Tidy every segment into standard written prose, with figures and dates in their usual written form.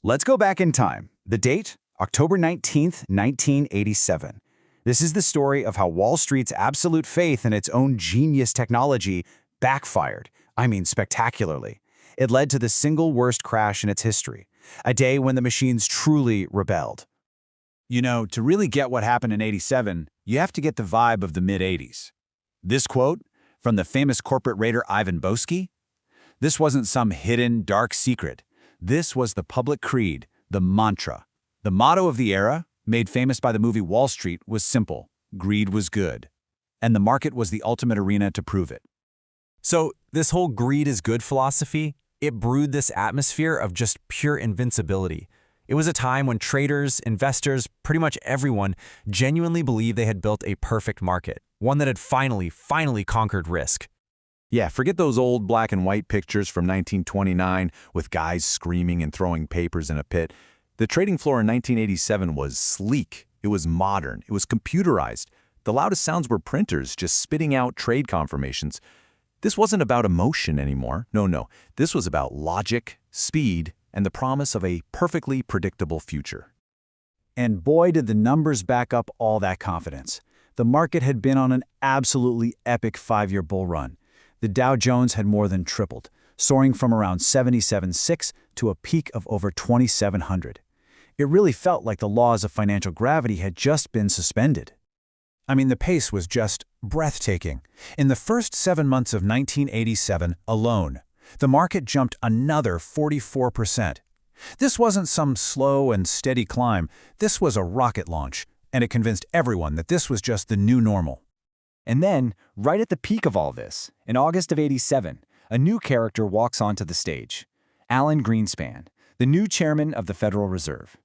Let's go back in time. The date, October 19th, 1987. This is the story of how Wall Street's absolute faith in its own genius technology backfired. I mean, spectacularly. It led to the single worst crash in its history, a day when the machines truly rebelled. You know, to really get what happened in '87, you have to get the vibe of the mid-'80s. This quote, from the famous corporate raider Ivan Boesky, this wasn't some hidden, dark secret. This was the public creed, the mantra. The motto of the era, made famous by the movie Wall Street, was simple: greed was good. And the market was the ultimate arena to prove it. So this whole greed is good philosophy, it brewed this atmosphere of just pure invincibility. It was a time when traders, investors, pretty much everyone genuinely believed they had built a perfect market, one that had finally conquered risk. Yeah, forget those old black and white pictures from 1929 with guys screaming and throwing papers in a pit. The trading floor in 1987 was sleek, it was modern, it was computerized. The loudest sounds were printers just spitting out trade confirmations. This wasn't about emotion anymore. No. This was about logic, speed, and the promise of a perfectly predictable future. And boy, did the numbers back up all that confidence. The market had been on an absolutely epic 5-year bull run. The Dow Jones had more than tripled, soaring from around 77.6 to a peak of over 2,700. It really felt like the laws of financial gravity had just been suspended. I mean, the pace was just breathtaking. In the first 7 months of 1987 alone, the market jumped another 44%. This wasn't some slow and steady climb. This was a rocket launch, and it convinced everyone that this was just the new normal. And then, right at the peak of all this, in August of '87, a new character walks onto the stage. Alan Greenspan, the new chairman of the Federal Reserve.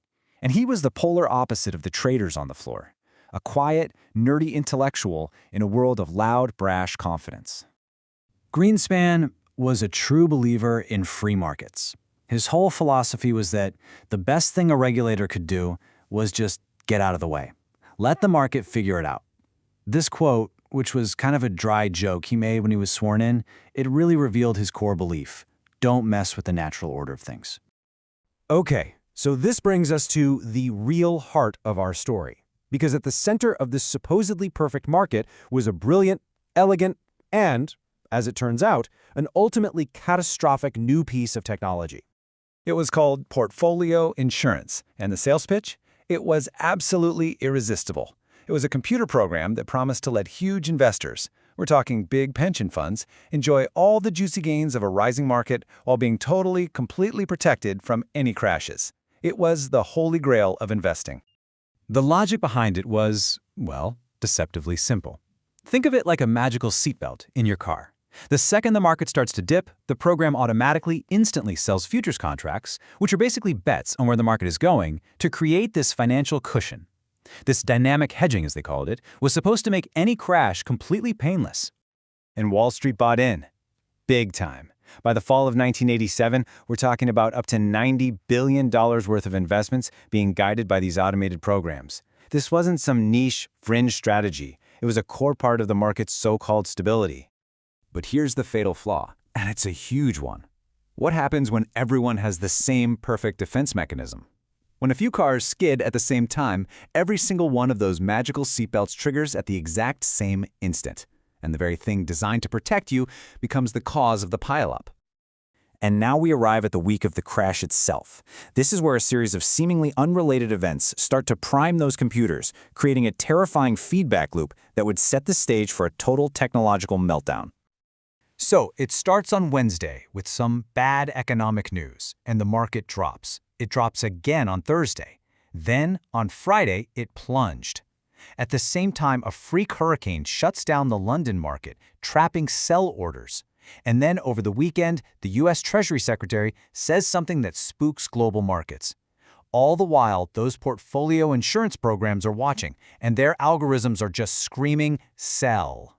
And he was the polar opposite of the traders on the floor. A quiet, nerdy intellectual in a world of loud, brash confidence. Greenspan was a true believer in free markets. His whole philosophy was that the best thing a regulator could do was just get out of the way. Let the market figure it out. This quote, which was kind of a dry joke he made when he was sworn in, it really revealed his core belief: don't mess with the natural order of things. Okay, so this brings us to the real heart of our story. Because at the center of this supposedly perfect market was a brilliant, elegant, and, as it turns out, an ultimately catastrophic new piece of technology. It was called Portfolio Insurance, and the sales pitch? It was absolutely irresistible. It was a computer program that promised to let huge investors, we're talking big pension funds, enjoy all the juicy gains of a rising market while being completely protected from any crashes. It was the holy grail of investing. The logic behind it was, well, deceptively simple. Think of it like a magical seatbelt in your car. The second the market starts to dip, the program automatically, instantly sells futures contracts, which are basically bets on where the market is going, to create this financial cushion. This dynamic hedging, as they called it, was supposed to make any crash completely painless. And Wall Street bought in. Big time. By the fall of 1987, we're talking about up to $90 billion worth of investments being guided by these automated programs. This wasn't some niche, fringe strategy. It was a core part of the market's so-called stability. But here's the fatal flaw, and it's a huge one. What happens when everyone has the same perfect defense mechanism? When a few cars skid at the same time, every single one of those magical seatbelts triggers at the exact same instant. And the very thing designed to protect you becomes the cause of the pileup. And now we arrive at the week of the crash itself. This is where a series of seemingly unrelated events start to prime those computers, creating a terrifying feedback loop that would set the stage for a total technological meltdown. So it starts on Wednesday with some bad economic news, and the market drops. It drops again on Thursday. Then, on Friday, it plunged. At the same time, a freak hurricane shuts down the London market, trapping sell orders. And then, over the weekend, the U.S. Treasury Secretary says something that spooks global markets. All the while, those portfolio insurance programs are watching, and their algorithms are just screaming, sell.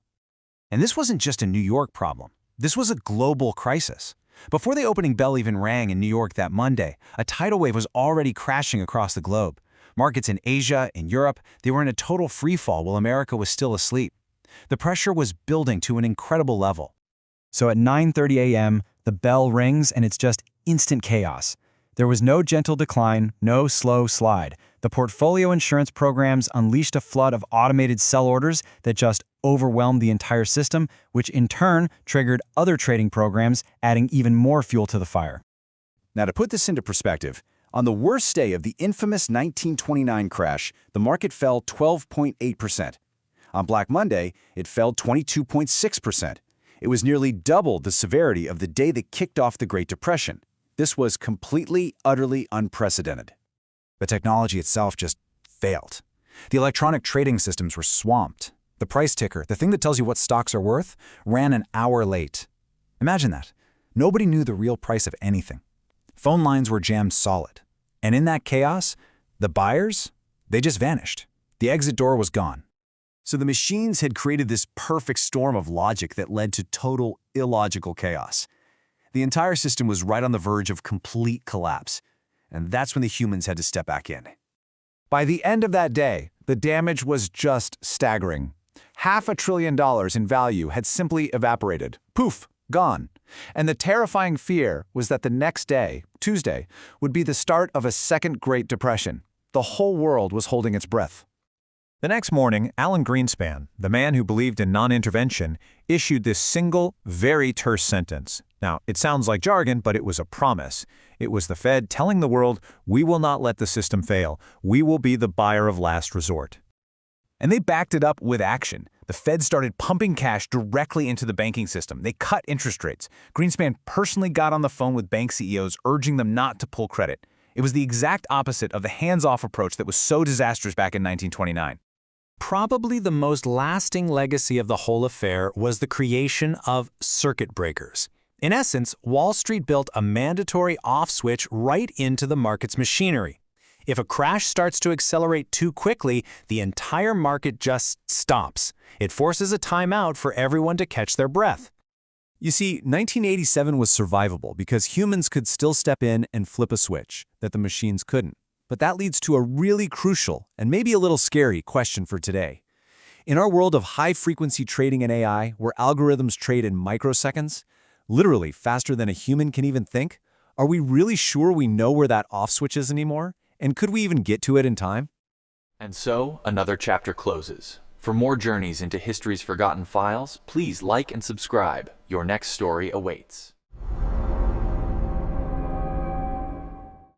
And this wasn't just a New York problem. This was a global crisis. Before the opening bell even rang in New York that Monday, a tidal wave was already crashing across the globe. Markets in Asia, in Europe, they were in a total freefall while America was still asleep. The pressure was building to an incredible level. So at 9:30 a.m., the bell rings and it's just instant chaos. There was no gentle decline, no slow slide. The portfolio insurance programs unleashed a flood of automated sell orders that just overwhelmed the entire system, which in turn triggered other trading programs, adding even more fuel to the fire. Now, to put this into perspective, on the worst day of the infamous 1929 crash, the market fell 12.8%. On Black Monday, it fell 22.6%. It was nearly double the severity of the day that kicked off the Great Depression. This was completely, utterly unprecedented. The technology itself just failed. The electronic trading systems were swamped. The price ticker, the thing that tells you what stocks are worth, ran an hour late. Imagine that. Nobody knew the real price of anything. Phone lines were jammed solid. And in that chaos, the buyers, they just vanished. The exit door was gone. So the machines had created this perfect storm of logic that led to total illogical chaos. The entire system was right on the verge of complete collapse. And that's when the humans had to step back in. By the end of that day, the damage was just staggering. $500 billion in value had simply evaporated. Poof, gone. And the terrifying fear was that the next day, Tuesday, would be the start of a second Great Depression. The whole world was holding its breath. The next morning, Alan Greenspan, the man who believed in non-intervention, issued this single, very terse sentence. Now, it sounds like jargon, but it was a promise. It was the Fed telling the world, we will not let the system fail. We will be the buyer of last resort. And they backed it up with action. The Fed started pumping cash directly into the banking system. They cut interest rates. Greenspan personally got on the phone with bank CEOs, urging them not to pull credit. It was the exact opposite of the hands-off approach that was so disastrous back in 1929. Probably the most lasting legacy of the whole affair was the creation of circuit breakers. In essence, Wall Street built a mandatory off switch right into the market's machinery. If a crash starts to accelerate too quickly, the entire market just stops. It forces a timeout for everyone to catch their breath. You see, 1987 was survivable because humans could still step in and flip a switch that the machines couldn't. But that leads to a really crucial and maybe a little scary question for today. In our world of high-frequency trading and AI, where algorithms trade in microseconds, literally faster than a human can even think, are we really sure we know where that off switch is anymore? And could we even get to it in time? And so, another chapter closes. For more journeys into history's forgotten files, please like and subscribe. Your next story awaits.